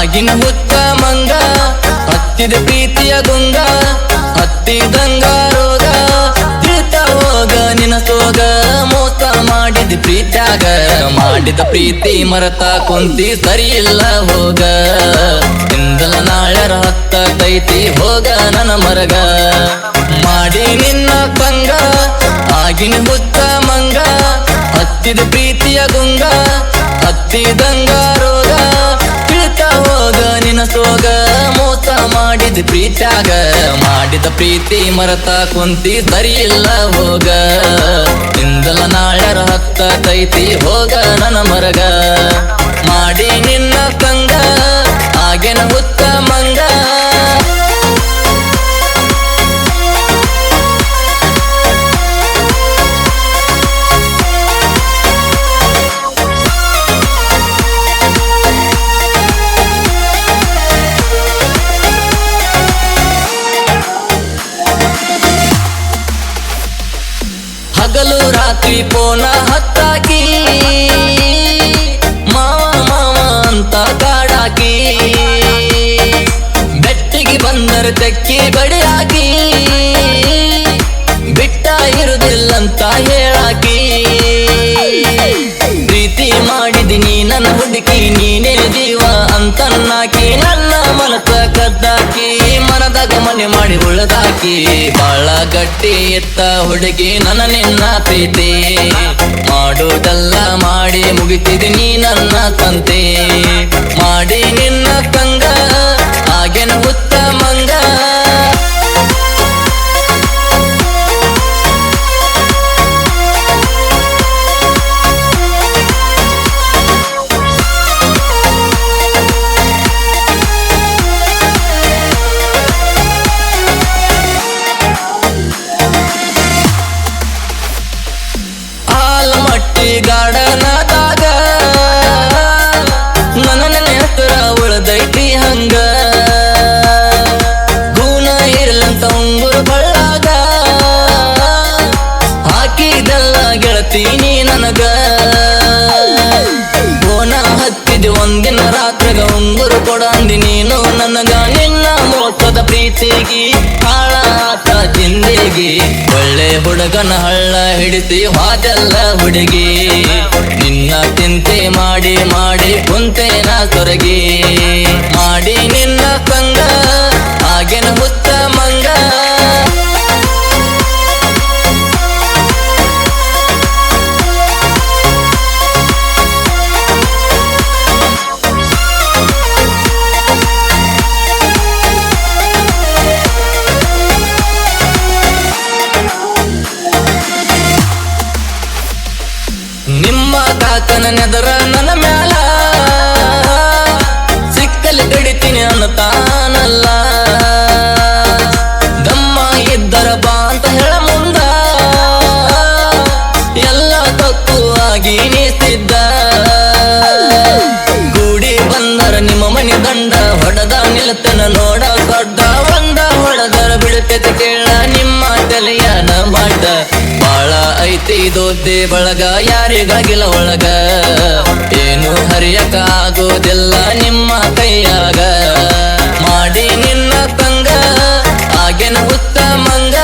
ಆಗಿನ ಹುತ್ತ ಮಂಗ ಹತ್ತಿದ ಪ್ರೀತಿಯ ಗುಂಗ ಹತ್ತಿದಂಗ ರೋಗ ತಿಳ್ತ ಹೋಗ ನಿನ ಸೋಗ ಮೋಸ ಮಾಡಿದ ಪ್ರೀತ್ಯಾಗ ಮಾಡಿದ ಪ್ರೀತಿ ಮರತ ಕುಂತಿ ಸರಿ ಇಲ್ಲ ಹೋಗ ಇಂದಲ ನಾಳ್ಯರ ಹತ್ತೈತಿ ಹೋಗ ನನ್ನ ಮರಗ ಮಾಡಿ ನಿನ್ನ ಕಂಗ ಆಗಿನ ಹುತ್ತ ಮಂಗ ಹತ್ತಿದ ಪ್ರೀತಿಯ ಗುಂಗ ಹತ್ತಿದಂಗ ರೋಗ ತಿಳ್ತ ಹೋಗ ನಿನ ಸೋಗ ಮೋಸ ಮಾಡಿದ ಪ್ರೀತ್ಯಾಗ ಮಾಡಿದ ಪ್ರೀತಿ ಮರತ ಕುಂತಿ ಸರಿ ಇಲ್ಲ ಹೋಗ ಇಂದಲ ನಾಳ್ಯರ ಹತ್ತೈತಿ ಹೋಗ ನನ್ನ ಮರಗ ಮಾಡಿ ನಿನ್ನ ಕಂಗ ಆಗಿನ ಹುತ್ತ ಮಂಗ ಹಗಲು ರಾತ್ರಿ ಪೋನ ಹತ್ತಾಕಿ ಮಾವ ಮಾವ ಅಂತ ಕಾಡಾಕಿ ಬೆಟ್ಟಿಗೆ ಬಂದರ ತೆಕ್ಕಿ ಬಡಿಯಾಕಿ ಬಿಟ್ಟ ಇರುದಿಲ್ಲಂತ ಹೇಳಾಕಿ ಪ್ರೀತಿ ಮಾಡಿದಿನಿ ನನ್ನ ಹುಡುಕಿ ನೀನೇ ಜೀವ ಅಂತನ್ನಾಕಿ ನನ್ನ ಮನಸ ಕದ್ದಾಕಿ ಮನದಾಗ ಮನೆ ಮಾಡಿ ಉಳದಾಕಿ ಬಾಳ ಗಟ್ಟಿ ಎತ್ತ ಹುಡುಗಿ ನನ್ನ ನಿನ್ನ ಪ್ರೀತಿ ಮಾಡೋದಲ್ಲ ಮಾಡಿ ಮುಗಿತಿದ್ದೀನಿ ನನ್ನ ಸಂತೆ ಮಾಡಿ ನಿನ್ನ ಕಂಗ ಆಗಿನ ಹುತ್ತ ಮಂಗ ಗಾರ್ಡನದಾಗ ನನ್ನ ಹೆಸರ ಉಳ್ದೈತಿ ಹಂಗ ಗೂನ ಇರ್ಲಂತ ಉಂಗುರು ಬಳ್ಳಾಗ ಹಾಕಿದೆಲ್ಲ ಗೆಳತೀನಿ ನನಗ ಗೋನ ಹತ್ತಿದ ಒಂದಿನ ರಾತ್ರಿಗ ಉಂಗುರು ಕೊಡಂದಿ ನೀನು ನನಗ ನಿನ್ನ ಮೋಸದ ಪ್ರೀತಿಗಿ ಹಾಳಾತ ಜಿಂದಗಿ ಒಳ್ಳೆ ಹುಡುಗನ ಹಳ್ಳ ಹಿಡಿಸಿ ಹಾದೆಲ್ಲ ಹುಡುಗಿ ನಿನ್ನ ಚಿಂತೆ ಮಾಡಿ ಮಾಡಿ ಕುಂತೇನ ಸೊರಗಿ ಮಾಡಿ ನಿನ್ನ ಕಂಗ ಆಗಿನ ಹುತ್ತ ಮಂಗ ನಿಮ್ಮ ಕಾಕನ ನೆದರ ನನ್ನ ಮ್ಯಾಲ ಸಿಕ್ಕಲಿ ಕಡಿತೀನಿ ಅನ್ನತಾನಲ್ಲ ದಮ್ಮ ಇದ್ದರ ಬಾ ಅಂತ ಹೇಳ ಮುಂದ ಎಲ್ಲ ತಪ್ಪು ಆಗಿ ನೀಸಿದ್ದ ಗೂಡಿ ಬಂದರ ನಿಮ್ಮ ಮನೆ ದಂಡ ಹೊಡೆದ ನಿಲ್ತನ ನೋಡ ದೊಡ್ಡ ಒಂದ ಹೊಡೆದರ ಬಿಡುತ್ತೆ ಕೇಳ ನಿಮ್ಮ ತಲೆಯನ ಮಾಡ ಬಾಳ ಐತಿ ದೋಸ್ತಿ ಬಳಗ ಯಾರಿಗಾಗಿಲ್ಲ ಒಳಗ ಏನು ಹರಿಯಕ ಆಗೋದಿಲ್ಲ ನಿಮ್ಮ ಕೈಯಾಗ ಮಾಡಿ ನಿನ್ನ ಕಂಗ ಆಗಿನ ಹುತ್ತ ಮಂಗ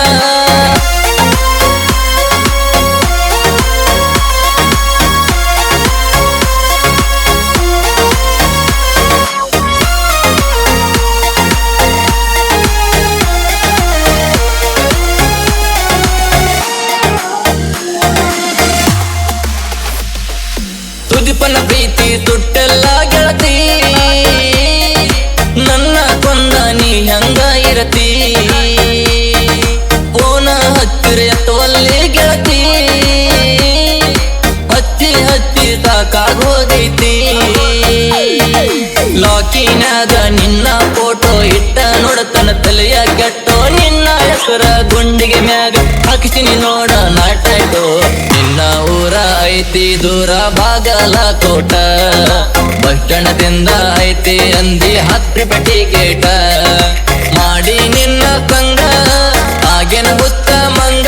ಸುದೀಪನ ಪ್ರೀತಿ ಸುಟ್ಟೆಲ್ಲ ಗೆಳತಿ ನನ್ನ ಕೊಂದ ನೀ ಹಂಗ ಇರತಿ ಓನ ಹತ್ತಿರ ಎತ್ತವಲ್ಲಿ ಗೆಳತಿ ಹತ್ತಿ ಹತ್ತಿ ಸಾಕಾಗೋದೈತಿ ಲಾಕಿನಾಗ ನಿನ್ನ ಫೋಟೋ ಇಟ್ಟ ನೋಡತನ ತಲೆಯ ಕೆಟ್ಟೋ ನಿನ್ನ ಹೆಸರ ಗುಂಡಿಗೆ ಮ್ಯಾಗ ಹಾಕಿಸಿನಿ ನೋಡ ನಾಟಾಯ್ತು ನಿನ್ನ ಊರ ಐತಿ ದೂರ ಬಾಗಲಕೋಟ ಬಸ್ಟಂಡದಿಂದ ಐತಿ ಅಂದಿ 10 ರೂಪಾಯಿ ಟಿಕೆಟ ಮಾಡಿ ನಿನ್ನ ಕಂಗ ಆಗಿನ ಹುತ್ತ ಮಂಗ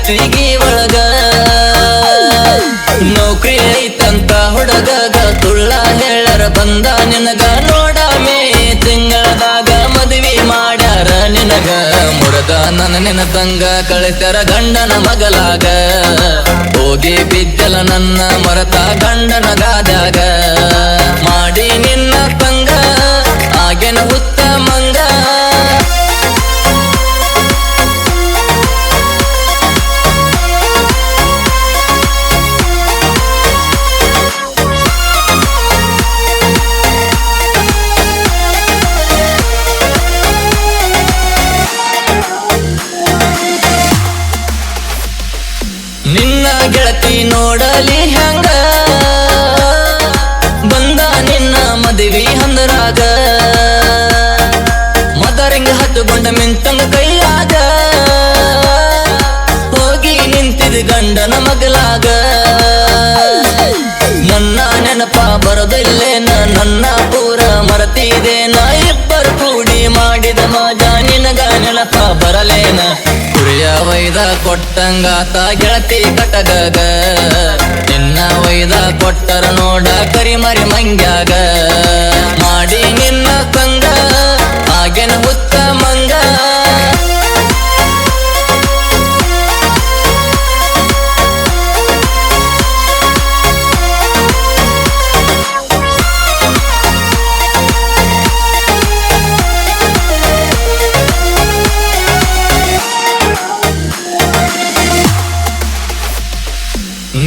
ಫ್ಯಾಕ್ಟ್ರಿಗೆ ಒಳಗ ನೌಕರಿ ಐತಂತ ಹುಡುಗಗ ತುಳ್ಳ ಹೇಳರ ಬಂದ ನಿನಗ ನೋಡಮೇ ತಿಂಗಳದಾಗ ಮದುವೆ ಮಾಡ್ಯಾರ ನಿನಗ ಮುರದ ನನ್ನ ನೆನಪಂಗ ಕಳಿಸ್ಯಾರ ಗಂಡನ ಮಗಲಾಗ ಹೋಗಿ ಬಿದ್ದಲ ನನ್ನ ಮರತ ಗಂಡನ ಗಾದಾಗ ಮಾಡಿ ನಿನ್ನ ತಂಗ ಆಗೇನ ಉತ್ತಮಂಗ ನಿನ್ನ ಗೆಳತಿ ನೋಡಲಿ ಹಂಗ ಬಂದ ನಿನ್ನ ಮದುವೆ ಹಂದರಾಗ ಮದರಿಂಗ ಹತ್ತುಕೊಂಡ ಮಿಂತಂಗ ಕೈಯಾಗ ಹೋಗಿ ನಿಂತಿದ ಗಂಡನ ಮಗಲಾಗ ನನ್ನ ನೆನಪ ಬರೋದಿಲ್ಲೇನ ನನ್ನ ಪೂರ ಮರತಿದೇನ ಇಬ್ಬರು ಕೂಡಿ ಮಾಡಿದ ಮಜಾ ನಿನಗ ನೆನಪ ಬರಲೇನ ಕುರಿಯ ವೈದ ಕೊಟ್ಟಂಗಾತ ಗೆಳತಿ ಕಟಗಗ ನಿನ್ನ ವೈದ ಕೊಟ್ಟರ ನೋಡ ಕರಿಮರಿ ಮಂಗ್ಯಾಗ ಮಾಡಿ ನಿನ್ನ ಸಂಗ ಆಗೇನ ಉತ್ತಮಂಗ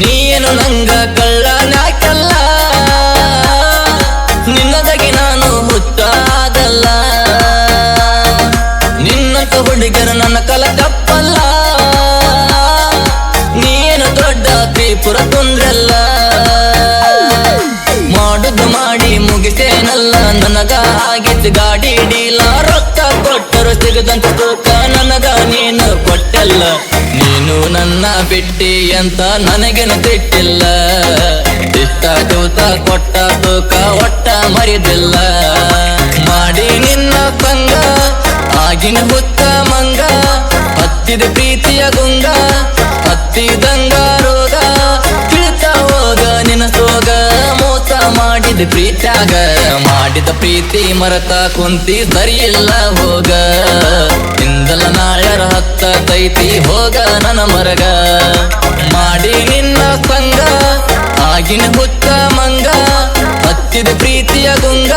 ನೀನು ನಂಗ ಕಳ್ಳನಾಕಲ್ಲ ನಿನ್ನದಾಗಿ ನಾನು ಹುಟ್ಟಾದಲ್ಲ ನಿನ್ನಂತ ಹುಡುಗರು ನನ್ನ ಕಲ ತಪ್ಪಲ್ಲ ನೀನು ದೊಡ್ಡ ತ್ರಿಪುರ ತೊಂದ್ರಲ್ಲ ಮಾಡುದು ಮಾಡಿ ಮುಗಿಸೇನಲ್ಲ ನನಗ ಆಗಿತ್ತು ಗಾಡಿ ಡೀಲ ರೊಕ್ಕ ಕೊಟ್ಟರು ಸಿಗದಂತ ತೂಕ ನನಗ ನೀನು ಕೊಟ್ಟಲ್ಲ ನೀನು ನನ್ನ ಬಿಟ್ಟಿ ಅಂತ ನನಗೇನು ತಿಟ್ಟಿಲ್ಲ ಇಷ್ಟ ತೂತ ಕೊಟ್ಟ ತೂಕ ಒಟ್ಟ ಮರಿದಿಲ್ಲ ಮಾಡಿ ನಿನ್ನ ಸಂಗ ಆಗಿನ ಹುತ್ತ ಮಂಗ ಹತ್ತಿದ ಪ್ರೀತಿಯ ಗುಂಗ ಹತ್ತಿದಂಗ ರೋಗ ತಿಳಿತ ಹೋಗ ನಿನ್ನ ಸೋಗ ಮೋಸ ಮಾಡಿದ ಪ್ರೀತ್ಯಾಗ ಮಾಡಿದ ಪ್ರೀತಿ ಮರತ ಕುಂತಿ ಸರಿಯಿಲ್ಲ ಹೋಗ ಇಂದಲ ನಾಳ್ಯರ ಹತ್ತೈತಿ ಹೋಗ ನನ್ನ ಮರಗ ಮಾಡಿ ನಿನ್ನ ಸಂಗ ಆಗಿನ ಹುತ್ತ ಮಂಗ ಹತ್ತಿದ ಪ್ರೀತಿಯ ಗುಂಗ